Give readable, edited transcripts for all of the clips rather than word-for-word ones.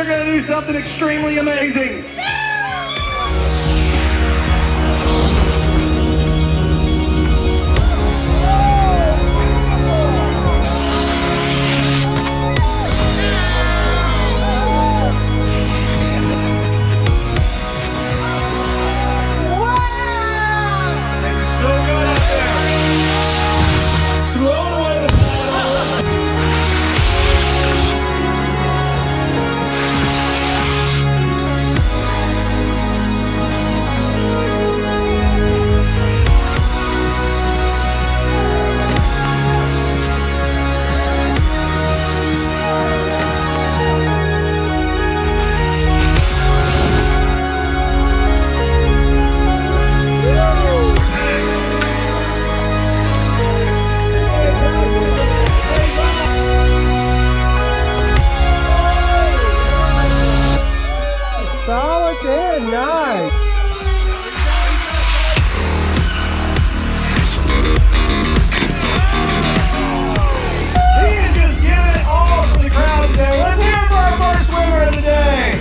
they're going to do something extremely amazing. Solid and nice. He is just giving it all for the crowd today. Let's hear it for our first winner of the day.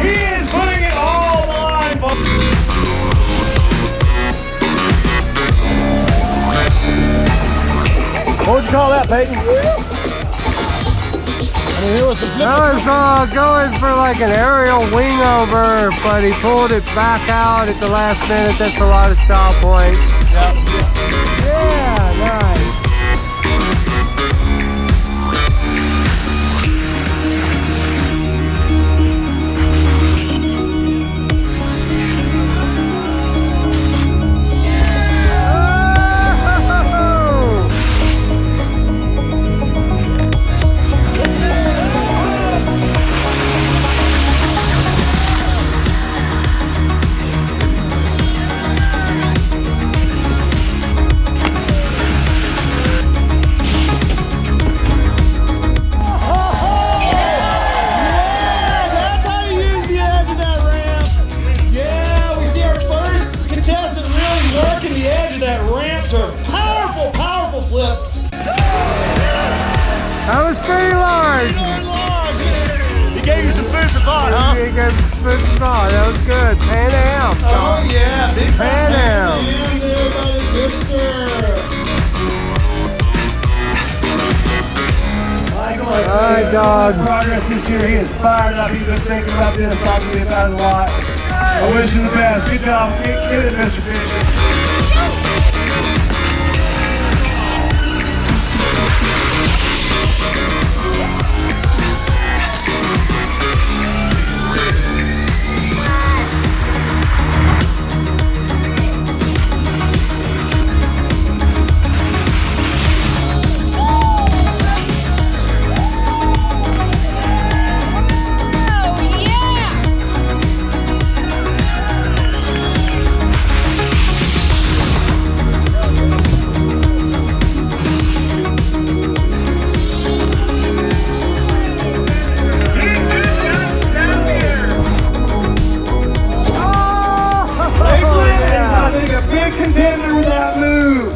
He is putting it all on the line. What would you call that, Peyton? I mean, it was I was going for like an aerial wing over, but he pulled it back out at the last minute. That's a lot of stop point. Yep. Yeah, nice. That was pretty large. He gave you some food for thought, huh? He gave some food for thought. That was good. Pan Am. Oh yeah, big Pan Am. All right, dog. Progress this year. He is fired up. He's been thinking about this, talking to me about it a lot. I wish you the best. Good job. Get it, Mr. Fisher. Contender with that move.